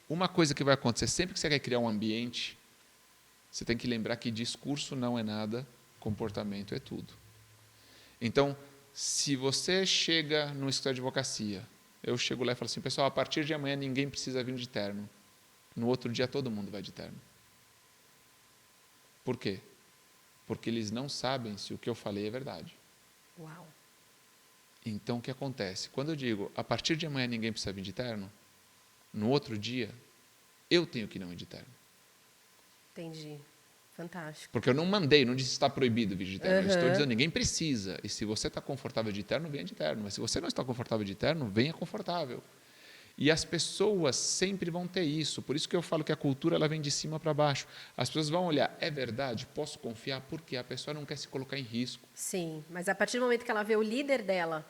Uma coisa que vai acontecer, sempre que você quer criar um ambiente, você tem que lembrar que discurso não é nada, comportamento é tudo. Então, se você chega no escritório de advocacia, eu chego lá e falo assim, pessoal, a partir de amanhã ninguém precisa vir de terno. No outro dia todo mundo vai de terno. Por quê? Porque eles não sabem se o que eu falei é verdade. Uau. Então, o que acontece? Quando eu digo, a partir de amanhã ninguém precisa vir de terno, no outro dia, eu tenho que não ir de terno. Entendi. Fantástico. Porque eu não mandei, não disse que está proibido vir de terno. Eu estou Aham. dizendo, ninguém precisa. E se você está confortável de terno, venha de terno. Mas se você não está confortável de terno, venha confortável. E as pessoas sempre vão ter isso. Por isso que eu falo que a cultura ela vem de cima para baixo. As pessoas vão olhar, é verdade? Posso confiar? Porque a pessoa não quer se colocar em risco. Sim, mas a partir do momento que ela vê o líder dela,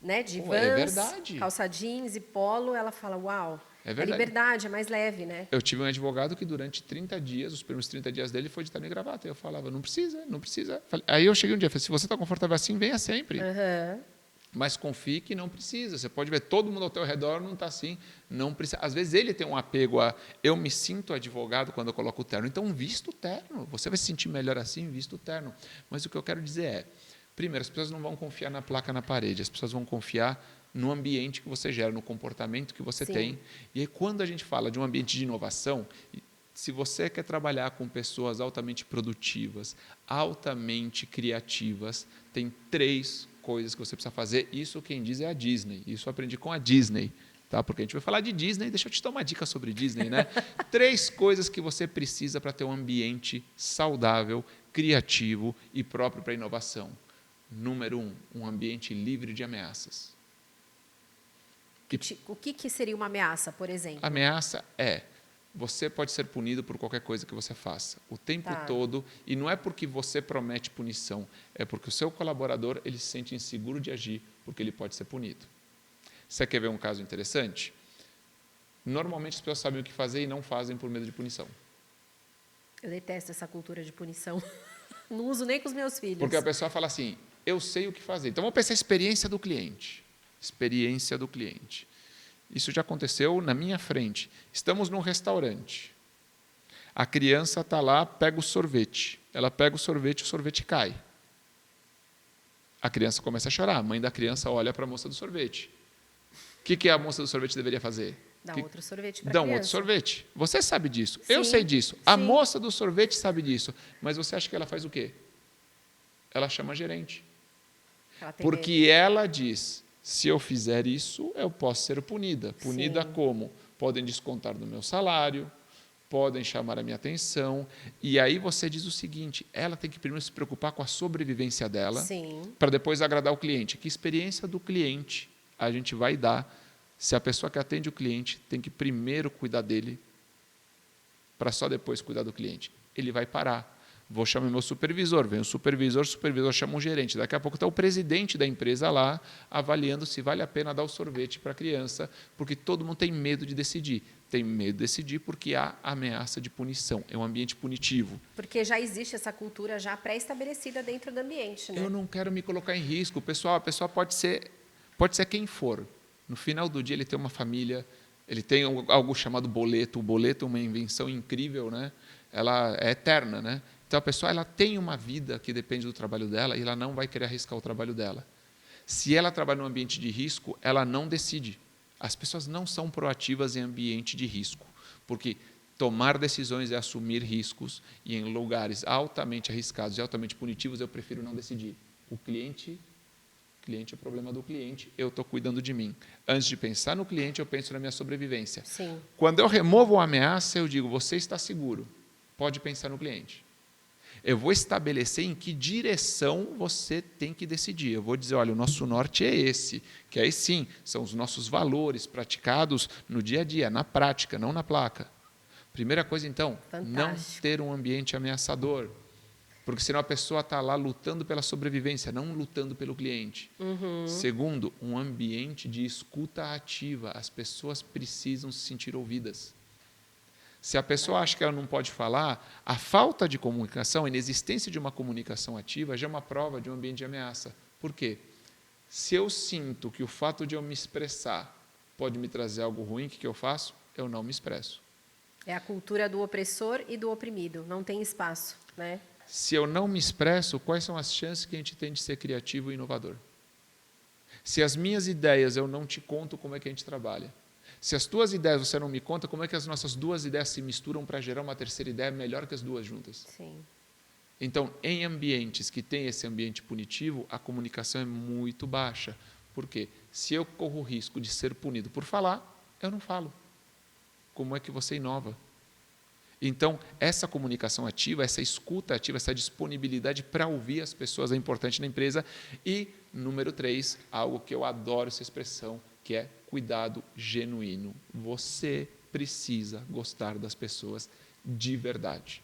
né, de Pô, é Vans, verdade. calça jeans e polo, ela fala, uau, É é verdade. liberdade, é mais leve, né? Eu tive um advogado que durante 30 dias, os primeiros 30 dias dele, foi de terno e gravata. Eu falava, não precisa, não precisa. Aí eu cheguei um dia e falei, se você está confortável assim, venha sempre. Aham. Mas confie que não precisa. Você pode ver, todo mundo ao teu redor não está assim. Não precisa. Às vezes ele tem um apego a, eu me sinto advogado quando eu coloco o terno. Então, vista o terno. Você vai se sentir melhor assim, vista o terno. Mas o que eu quero dizer é, primeiro, as pessoas não vão confiar na placa na parede. As pessoas vão confiar no ambiente que você gera, no comportamento que você Sim. tem. E aí, quando a gente fala de um ambiente de inovação, se você quer trabalhar com pessoas altamente produtivas, altamente criativas, tem 3 coisas que você precisa fazer. Isso quem diz é a Disney. Isso eu aprendi com a Disney. Tá? Porque a gente vai falar de Disney, deixa eu te dar uma dica sobre Disney. Né? 3 coisas que você precisa para ter um ambiente saudável, criativo e próprio para inovação. Número 1, um ambiente livre de ameaças. O que seria uma ameaça, por exemplo? Ameaça é, você pode ser punido por qualquer coisa que você faça, o tempo Tá. todo, e não é porque você promete punição, é porque o seu colaborador ele se sente inseguro de agir, porque ele pode ser punido. Você quer ver um caso interessante? Normalmente as pessoas sabem o que fazer e não fazem por medo de punição. Eu detesto essa cultura de punição. Não uso nem com os meus filhos. Porque a pessoa fala assim, eu sei o que fazer. Então vamos pensar a experiência do cliente. Experiência do cliente. Isso já aconteceu na minha frente. Estamos num restaurante. A criança está lá, pega o sorvete. Ela pega o sorvete cai. A criança começa a chorar. A mãe da criança olha para a moça do sorvete. O que a moça do sorvete deveria fazer? Dá outro sorvete para a Dá criança. um outro sorvete. Você sabe disso. Sim, Eu sei disso. A sim. moça do sorvete sabe disso. Mas você acha que ela faz o quê? Ela chama a gerente. Ela tem Porque medo. ela diz, se eu fizer isso, eu posso ser punida. Punida Sim. como? Podem descontar do meu salário, podem chamar a minha atenção. E aí você diz o seguinte, ela tem que primeiro se preocupar com a sobrevivência dela, Sim. para depois agradar o cliente. Que experiência do cliente a gente vai dar se a pessoa que atende o cliente tem que primeiro cuidar dele, para só depois cuidar do cliente? Ele vai parar. Vou chamar meu supervisor, vem o supervisor chama um gerente. Daqui a pouco está o presidente da empresa lá, avaliando se vale a pena dar o sorvete para a criança, porque todo mundo tem medo de decidir. Tem medo de decidir porque há ameaça de punição, é um ambiente punitivo. Porque já existe essa cultura já pré-estabelecida dentro do ambiente, né? Eu não quero me colocar em risco. A pessoa pode ser quem for. No final do dia ele tem uma família, ele tem algo chamado boleto. O boleto é uma invenção incrível, né? Ela é eterna, né? Então a pessoa ela tem uma vida que depende do trabalho dela e ela não vai querer arriscar o trabalho dela. Se ela trabalha num ambiente de risco, ela não decide. As pessoas não são proativas em ambiente de risco, porque tomar decisões é assumir riscos e em lugares altamente arriscados e altamente punitivos eu prefiro não decidir. O cliente é o problema do cliente, eu estou cuidando de mim. Antes de pensar no cliente, eu penso na minha sobrevivência. Sim. Quando eu removo uma ameaça, eu digo, você está seguro, pode pensar no cliente. Eu vou estabelecer em que direção você tem que decidir. Eu vou dizer, olha, o nosso norte é esse, que aí sim, são os nossos valores praticados no dia a dia, na prática, não na placa. Primeira coisa, então, não ter um ambiente ameaçador. Porque senão a pessoa está lá lutando pela sobrevivência, não lutando pelo cliente. Segundo, um ambiente de escuta ativa. As pessoas precisam se sentir ouvidas. Se a pessoa acha que ela não pode falar, a falta de comunicação, a inexistência de uma comunicação ativa já é uma prova de um ambiente de ameaça. Por quê? Se eu sinto que o fato de eu me expressar pode me trazer algo ruim, o que eu faço? eu não me expresso. É a cultura do opressor e do oprimido. Não tem espaço, né? Se eu não me expresso, quais são as chances que a gente tem de ser criativo e inovador? Se as minhas ideias eu não te conto, como é que a gente trabalha? Se as tuas ideias você não me conta, como é que as nossas duas ideias se misturam para gerar uma terceira ideia melhor que as duas juntas? Sim. Então, em ambientes que tem esse ambiente punitivo, a comunicação é muito baixa. Por quê? Se eu corro o risco de ser punido por falar, eu não falo. Como é que você inova? Então, essa comunicação ativa, essa escuta ativa, essa disponibilidade para ouvir as pessoas é importante na empresa. E, número 3, algo que eu adoro essa expressão, que é cuidado genuíno. Você precisa gostar das pessoas de verdade.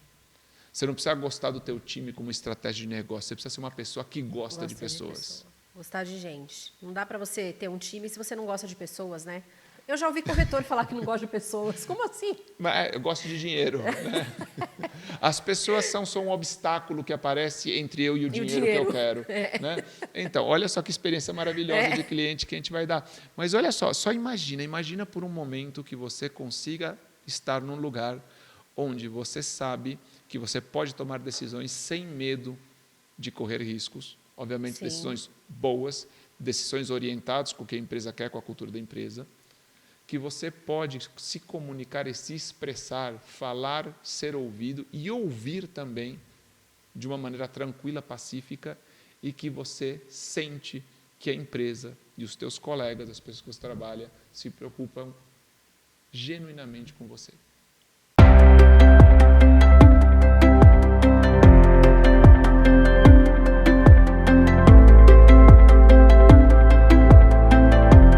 Você não precisa gostar do teu time como estratégia de negócio, você precisa ser uma pessoa que gosta de pessoas. Gostar de gente. Não dá para você ter um time se você não gosta de pessoas, né? Eu já ouvi corretor falar que não gosta de pessoas. Como assim? Mas eu gosto de dinheiro. Né? As pessoas são só um obstáculo que aparece entre eu e o dinheiro que eu quero. Né? Então, olha só que experiência maravilhosa de cliente que a gente vai dar. Mas olha só imagina por um momento que você consiga estar num lugar onde você sabe que você pode tomar decisões sem medo de correr riscos. Obviamente, Sim. decisões boas, decisões orientadas com o que a empresa quer, com a cultura da empresa. Que você pode se comunicar e se expressar, falar, ser ouvido e ouvir também de uma maneira tranquila, pacífica, e que você sente que a empresa e os teus colegas, as pessoas que você trabalha, se preocupam genuinamente com você.